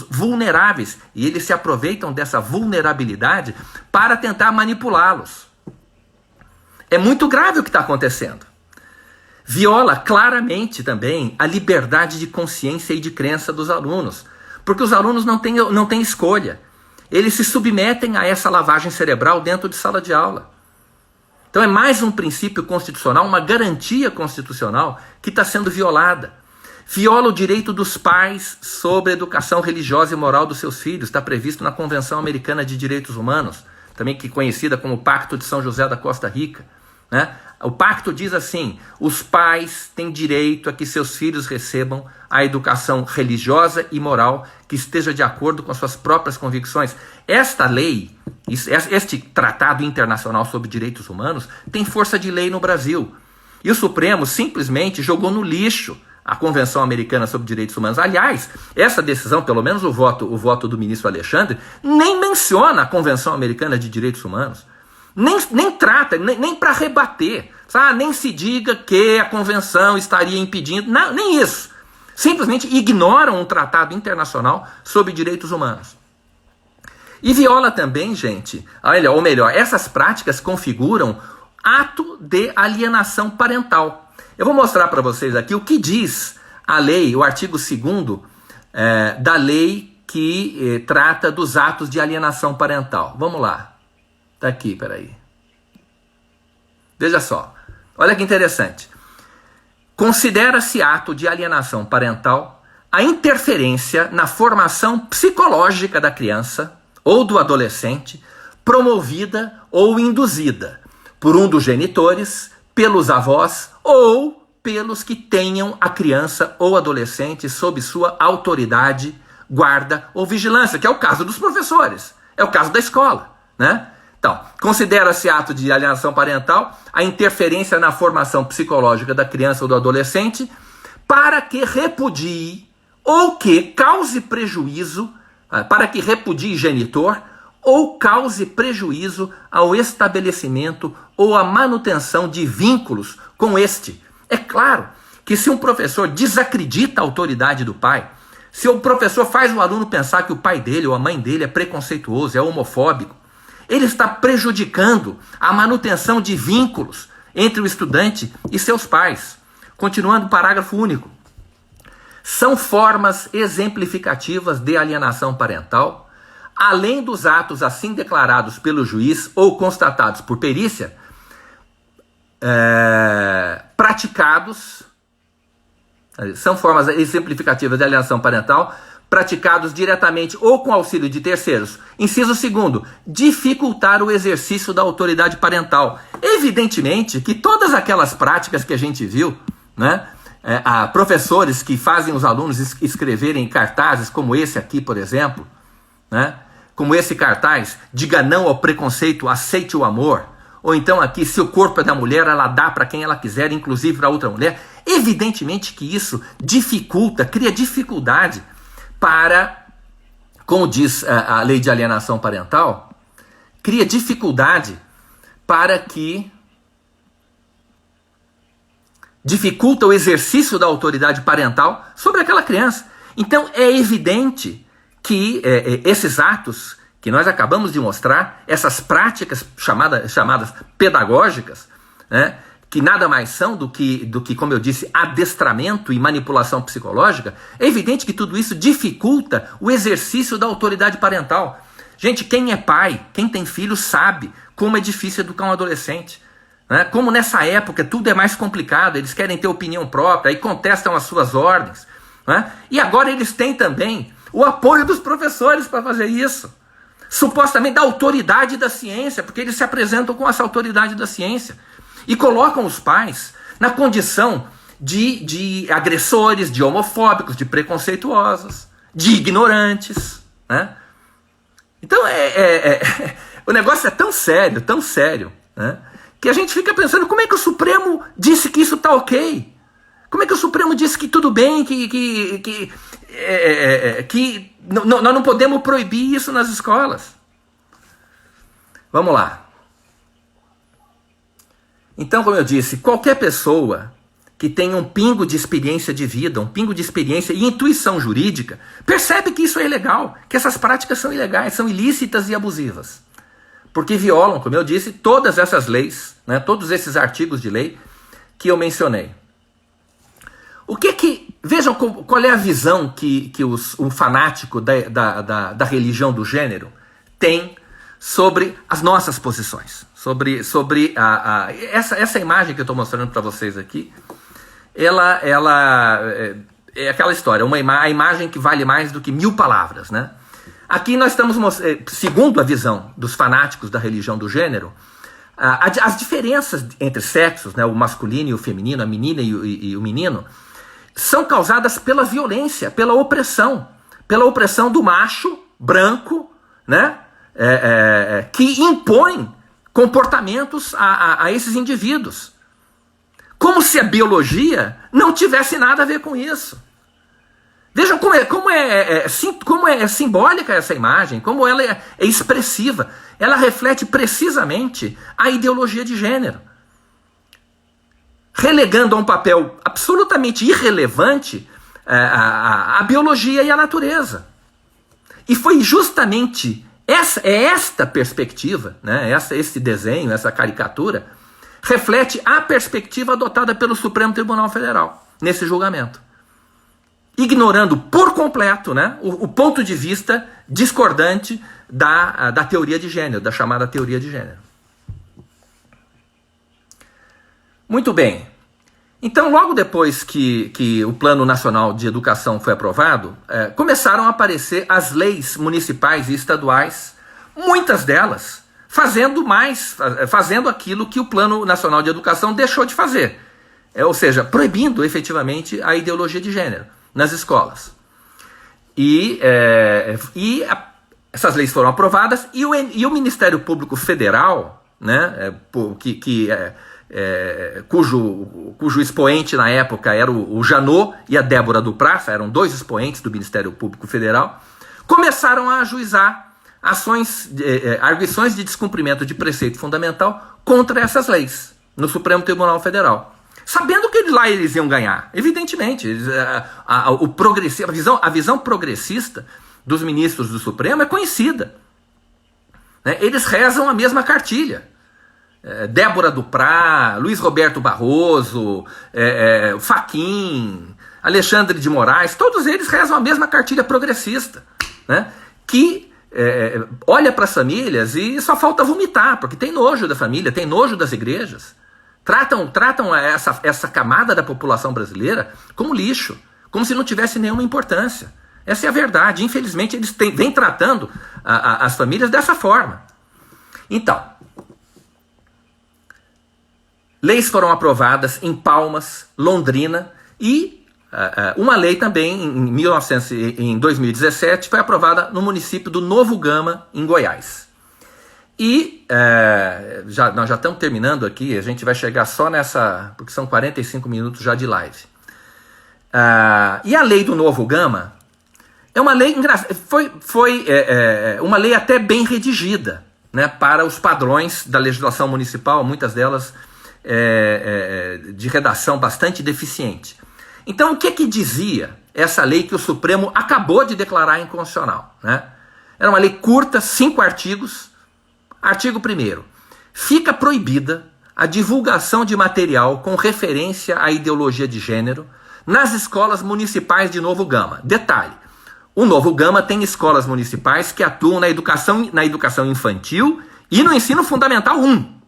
vulneráveis, e eles se aproveitam dessa vulnerabilidade para tentar manipulá-los. É muito grave o que está acontecendo. Viola claramente também a liberdade de consciência e de crença dos alunos, porque os alunos não têm escolha. Eles se submetem a essa lavagem cerebral dentro de sala de aula. Então é mais um princípio constitucional, uma garantia constitucional que está sendo violada. Viola o direito dos pais sobre a educação religiosa e moral dos seus filhos, está previsto na Convenção Americana de Direitos Humanos, também que conhecida como Pacto de São José da Costa Rica. Né? O pacto diz assim: os pais têm direito a que seus filhos recebam a educação religiosa e moral que esteja de acordo com as suas próprias convicções. Esta lei, este tratado internacional sobre direitos humanos, tem força de lei no Brasil. E o Supremo simplesmente jogou no lixo a Convenção Americana sobre Direitos Humanos. Aliás, essa decisão, pelo menos o voto do ministro Alexandre, nem menciona a Convenção Americana de Direitos Humanos. Nem trata, nem para rebater. Nem se diga que a convenção estaria impedindo. Não, nem isso. Simplesmente ignoram um tratado internacional sobre direitos humanos. E viola também, gente, ou melhor, essas práticas configuram ato de alienação parental. Eu vou mostrar para vocês aqui o que diz a lei, o artigo 2º da lei que trata dos atos de alienação parental. Vamos lá. Tá aqui, peraí. Veja só. Olha que interessante. Considera-se ato de alienação parental a interferência na formação psicológica da criança ou do adolescente, promovida ou induzida por um dos genitores, pelos avós ou pelos que tenham a criança ou adolescente sob sua autoridade, guarda ou vigilância, que é o caso dos professores, é o caso da escola, né? Então, considera-se ato de alienação parental a interferência na formação psicológica da criança ou do adolescente para que repudie ou que cause prejuízo, para que repudie genitor ou cause prejuízo ao estabelecimento ou à manutenção de vínculos com este. É claro que se um professor desacredita a autoridade do pai, se o professor faz o aluno pensar que o pai dele ou a mãe dele é preconceituoso, é homofóbico, ele está prejudicando a manutenção de vínculos entre o estudante e seus pais. Continuando o parágrafo único. São formas exemplificativas de alienação parental, além dos atos assim declarados pelo juiz ou constatados por perícia, praticados, são formas exemplificativas de alienação parental, praticados diretamente ou com auxílio de terceiros. Inciso 2º, dificultar o exercício da autoridade parental. Evidentemente que todas aquelas práticas que a gente viu, né, professores que fazem os alunos escreverem cartazes como esse aqui, por exemplo, né, como esse cartaz, diga não ao preconceito, aceite o amor, ou então aqui, se o corpo é da mulher, ela dá para quem ela quiser, inclusive para outra mulher. Evidentemente que isso dificulta, cria dificuldade para, como diz a lei de alienação parental, cria dificuldade para que dificulta o exercício da autoridade parental sobre aquela criança. Então é evidente que esses atos que nós acabamos de mostrar, essas práticas chamadas pedagógicas, né, que nada mais são do que, como eu disse, adestramento e manipulação psicológica, é evidente que tudo isso dificulta o exercício da autoridade parental. Gente, quem é pai, quem tem filho, sabe como é difícil educar um adolescente. Né? Como nessa época tudo é mais complicado, eles querem ter opinião própria e contestam as suas ordens. Né? E agora eles têm também o apoio dos professores para fazer isso. Supostamente da autoridade da ciência, porque eles se apresentam com essa autoridade da ciência. E colocam os pais na condição de agressores, de homofóbicos, de preconceituosos, de ignorantes. Né? Então o negócio é tão sério, né, que a gente fica pensando como é que o Supremo disse que isso está ok? Como é que o Supremo disse que tudo bem, que nós não podemos proibir isso nas escolas? Vamos lá. Então, como eu disse, qualquer pessoa que tenha um pingo de experiência de vida, um pingo de experiência e intuição jurídica, percebe que isso é ilegal, que essas práticas são ilegais, são ilícitas e abusivas. Porque violam, como eu disse, todas essas leis, né, todos esses artigos de lei que eu mencionei. Vejam qual é a visão que o fanático da religião do gênero tem sobre as nossas posições. Sobre essa imagem que eu estou mostrando para vocês aqui, ela é aquela história, a imagem que vale mais do que 1000 palavras, né? Aqui nós estamos mostrando, segundo a visão dos fanáticos da religião do gênero, as diferenças entre sexos, né, o masculino e o feminino, a menina e o menino, são causadas pela violência, pela opressão do macho branco, né, que impõe comportamentos a esses indivíduos. Como se a biologia não tivesse nada a ver com isso. Vejam como é simbólica essa imagem, como ela é expressiva. Ela reflete precisamente a ideologia de gênero, relegando a um papel absolutamente irrelevante a biologia e a natureza. E foi justamente esta perspectiva, né, esse desenho, essa caricatura, reflete a perspectiva adotada pelo Supremo Tribunal Federal nesse julgamento, ignorando por completo, né, o ponto de vista discordante da teoria de gênero, da chamada teoria de gênero. Muito bem. Então, logo depois que o Plano Nacional de Educação foi aprovado, começaram a aparecer as leis municipais e estaduais, muitas delas fazendo aquilo que o Plano Nacional de Educação deixou de fazer. ou seja, proibindo efetivamente a ideologia de gênero nas escolas. Essas leis foram aprovadas e o Ministério Público Federal, né, cujo expoente na época era o Janot e a Débora Dupraça, eram 2 expoentes do Ministério Público Federal, começaram a ajuizar arguições de descumprimento de preceito fundamental contra essas leis no Supremo Tribunal Federal, sabendo que lá eles iam ganhar. Evidentemente, a visão progressista dos ministros do Supremo é conhecida, né? Eles rezam a mesma cartilha. Débora Duprá, Luiz Roberto Barroso, Fachin, Alexandre de Moraes, todos eles rezam a mesma cartilha progressista, né? Que olha para as famílias e só falta vomitar, porque tem nojo da família, tem nojo das igrejas. Tratam essa camada da população brasileira como lixo, como se não tivesse nenhuma importância. Essa é a verdade. Infelizmente, eles vêm tratando as famílias dessa forma. Então, leis foram aprovadas em Palmas, Londrina, e uma lei também, em 2017, foi aprovada no município do Novo Gama, em Goiás. E nós já estamos terminando aqui, a gente vai chegar só nessa, porque são 45 minutos já de live. E a lei do Novo Gama é uma lei foi uma lei até bem redigida, né, para os padrões da legislação municipal, muitas delas de redação bastante deficiente. Então, o que dizia essa lei que o Supremo acabou de declarar inconstitucional, né? Era uma lei curta, 5 artigos. Artigo 1º. Fica proibida a divulgação de material com referência à ideologia de gênero nas escolas municipais de Novo Gama. Detalhe, o Novo Gama tem escolas municipais que atuam na educação infantil e no ensino fundamental 1.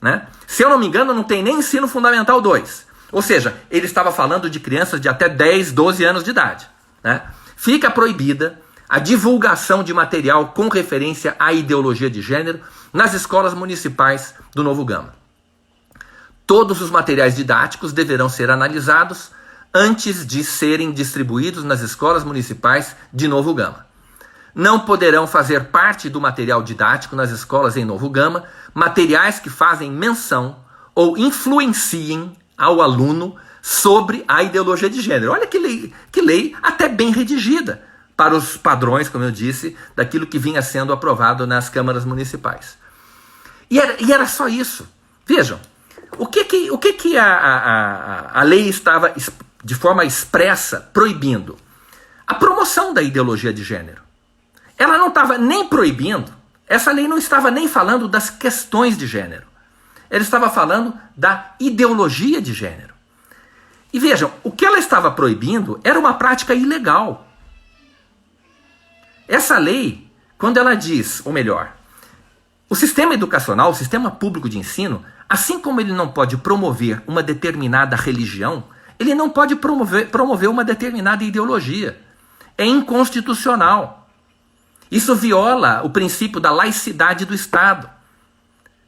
Né? Se eu não me engano, não tem nem ensino fundamental 2. Ou seja, ele estava falando de crianças de até 10, 12 anos de idade. Né? Fica proibida a divulgação de material com referência à ideologia de gênero nas escolas municipais do Novo Gama. Todos os materiais didáticos deverão ser analisados antes de serem distribuídos nas escolas municipais de Novo Gama. Não poderão fazer parte do material didático nas escolas em Novo Gama materiais que fazem menção ou influenciem ao aluno sobre a ideologia de gênero. Olha que lei até bem redigida para os padrões, como eu disse, daquilo que vinha sendo aprovado nas câmaras municipais. E era só isso. Vejam, o que a lei estava de forma expressa proibindo? A promoção da ideologia de gênero. Ela não estava nem proibindo, essa lei não estava nem falando das questões de gênero. Ela estava falando da ideologia de gênero. E vejam, o que ela estava proibindo era uma prática ilegal. Essa lei, quando ela diz, ou melhor, o sistema educacional, o sistema público de ensino, assim como ele não pode promover uma determinada religião, ele não pode promover uma determinada ideologia. É inconstitucional. Isso viola o princípio da laicidade do Estado.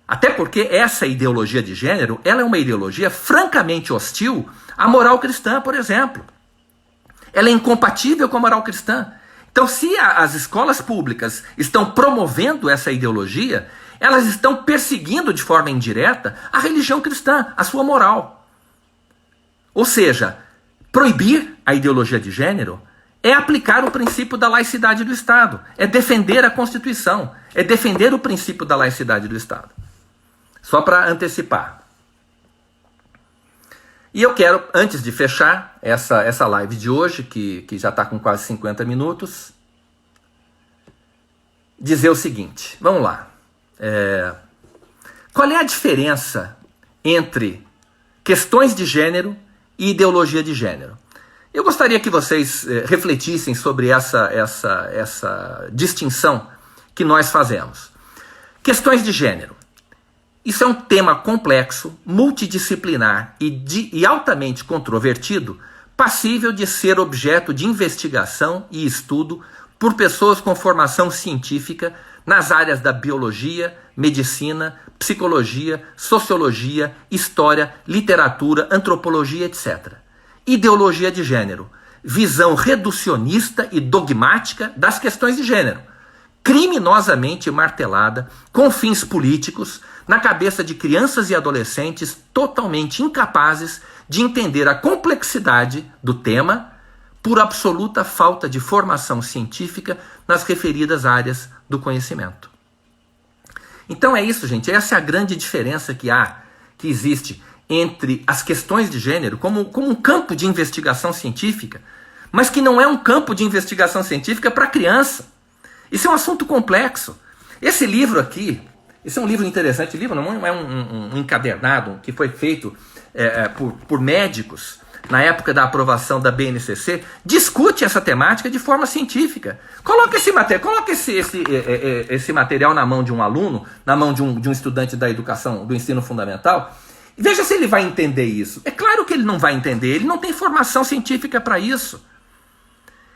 Até porque essa ideologia de gênero, ela é uma ideologia francamente hostil à moral cristã, por exemplo. Ela é incompatível com a moral cristã. Então, se as escolas públicas estão promovendo essa ideologia, elas estão perseguindo de forma indireta a religião cristã, a sua moral. Ou seja, proibir a ideologia de gênero é aplicar o princípio da laicidade do Estado, é defender a Constituição, é defender o princípio da laicidade do Estado. Só para antecipar. E eu quero, antes de fechar essa live de hoje, que já está com quase 50 minutos, dizer o seguinte, vamos lá. Qual é a diferença entre questões de gênero e ideologia de gênero? Eu gostaria que vocês refletissem sobre essa distinção que nós fazemos. Questões de gênero. Isso é um tema complexo, multidisciplinar e altamente controvertido, passível de ser objeto de investigação e estudo por pessoas com formação científica nas áreas da biologia, medicina, psicologia, sociologia, história, literatura, antropologia, etc. Ideologia de gênero, visão reducionista e dogmática das questões de gênero, criminosamente martelada com fins políticos na cabeça de crianças e adolescentes totalmente incapazes de entender a complexidade do tema por absoluta falta de formação científica nas referidas áreas do conhecimento. Então é isso, gente. Essa é a grande diferença que existe entre as questões de gênero como um campo de investigação científica, mas que não é um campo de investigação científica para criança. Isso é um assunto complexo. Esse livro aqui, esse é um livro interessante, o livro não é um encadernado que foi feito por médicos na época da aprovação da BNCC, discute essa temática de forma científica. Coloca esse material na mão de um aluno, na mão de um estudante da educação, do ensino fundamental, e veja se ele vai entender isso. É claro que ele não vai entender, ele não tem formação científica para isso.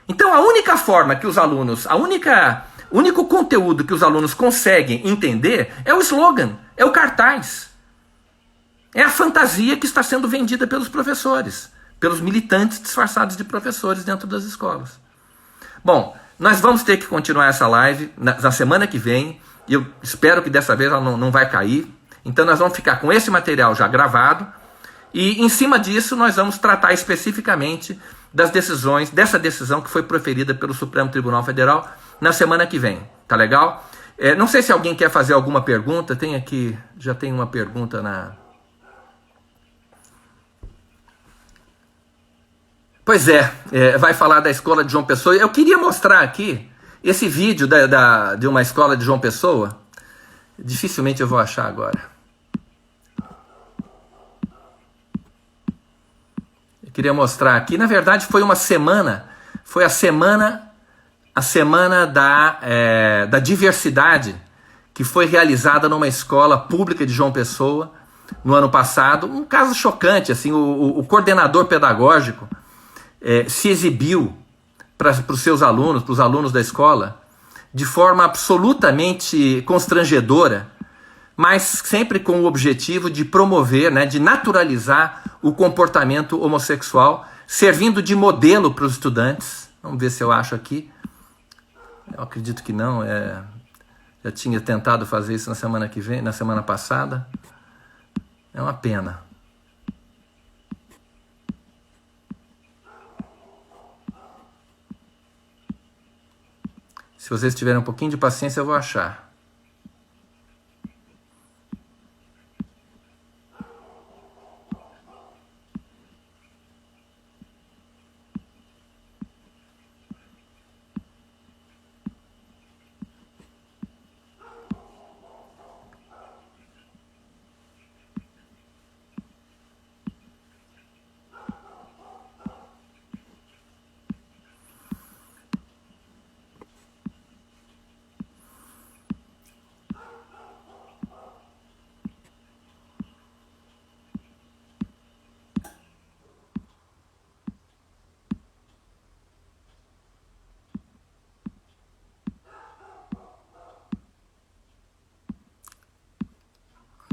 Então a única forma que os alunos, o único conteúdo que os alunos conseguem entender é o slogan, é o cartaz. É a fantasia que está sendo vendida pelos professores, pelos militantes disfarçados de professores dentro das escolas. Bom, nós vamos ter que continuar essa live na semana que vem, e eu espero que dessa vez ela não vai cair. Então nós vamos ficar com esse material já gravado, e em cima disso nós vamos tratar especificamente dessa decisão que foi proferida pelo Supremo Tribunal Federal na semana que vem. Tá legal? Não sei se alguém quer fazer alguma pergunta. Tem aqui, já tem uma pergunta na... Pois vai falar da escola de João Pessoa. Eu queria mostrar aqui esse vídeo de uma escola de João Pessoa. Dificilmente eu vou achar agora. Eu queria mostrar aqui. Na verdade foi a semana da diversidade que foi realizada numa escola pública de João Pessoa no ano passado. Um caso chocante, assim, o coordenador pedagógico se exibiu para os alunos da escola, de forma absolutamente constrangedora, mas sempre com o objetivo de promover, de naturalizar o comportamento homossexual, servindo de modelo para os estudantes. Vamos ver se eu acho aqui. Eu acredito que não. Já tinha tentado fazer isso na semana passada. É uma pena. Se vocês tiverem um pouquinho de paciência, eu vou achar.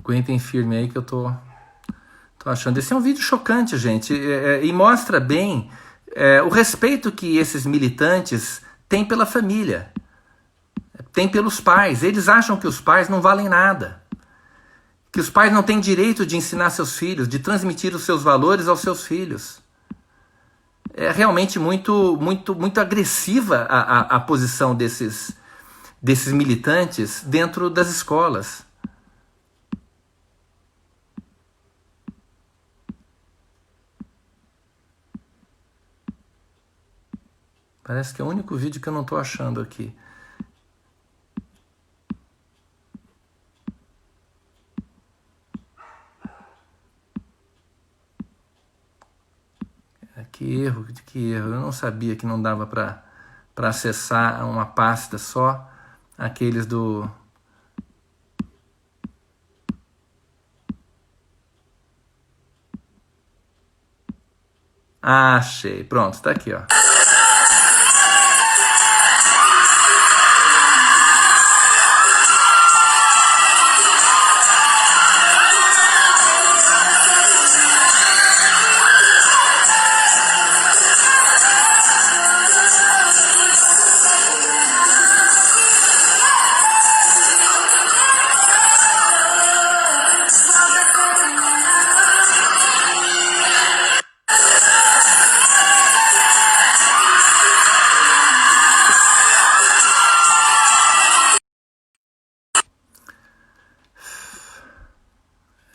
Aguentem firme aí que eu tô achando. Esse é um vídeo chocante, gente, e mostra bem o respeito que esses militantes têm pela família, têm pelos pais. Eles acham que os pais não valem nada, que os pais não têm direito de ensinar seus filhos, de transmitir os seus valores aos seus filhos. É realmente muito, muito, muito agressiva a posição desses militantes dentro das escolas. Parece que é o único vídeo que eu não estou achando aqui. Que erro. Eu não sabia que não dava para acessar uma pasta só aqueles do... Achei. Pronto, está aqui, ó.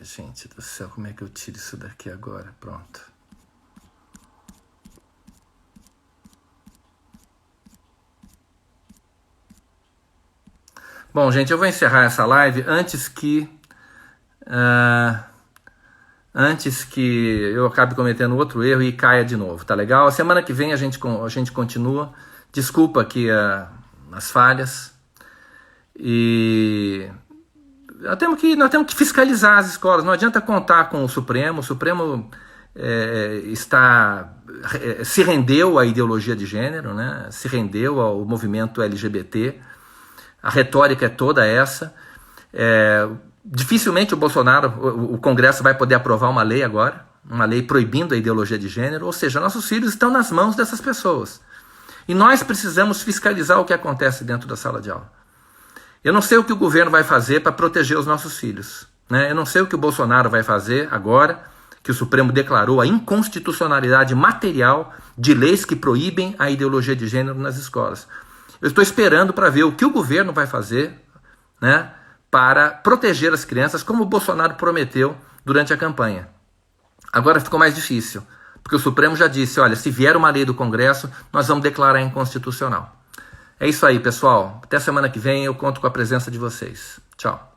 Gente do céu, como é que eu tiro isso daqui agora? Pronto. Bom, gente, eu vou encerrar essa live antes que eu acabe cometendo outro erro e caia de novo, tá legal? A semana que vem a gente continua. Desculpa aqui as falhas. E nós temos que fiscalizar as escolas. Não adianta contar com o Supremo. O Supremo se rendeu à ideologia de gênero, né? Se rendeu ao movimento LGBT. A retórica é toda essa. Dificilmente o Congresso vai poder aprovar uma lei agora, uma lei proibindo a ideologia de gênero, ou seja, nossos filhos estão nas mãos dessas pessoas. E nós precisamos fiscalizar o que acontece dentro da sala de aula. Eu não sei o que o governo vai fazer para proteger os nossos filhos, né? Eu não sei o que o Bolsonaro vai fazer agora, que o Supremo declarou a inconstitucionalidade material de leis que proíbem a ideologia de gênero nas escolas. Eu estou esperando para ver o que o governo vai fazer, né, para proteger as crianças, como o Bolsonaro prometeu durante a campanha. Agora ficou mais difícil, porque o Supremo já disse, olha, se vier uma lei do Congresso, nós vamos declarar inconstitucional. É isso aí, pessoal. Até semana que vem eu conto com a presença de vocês. Tchau.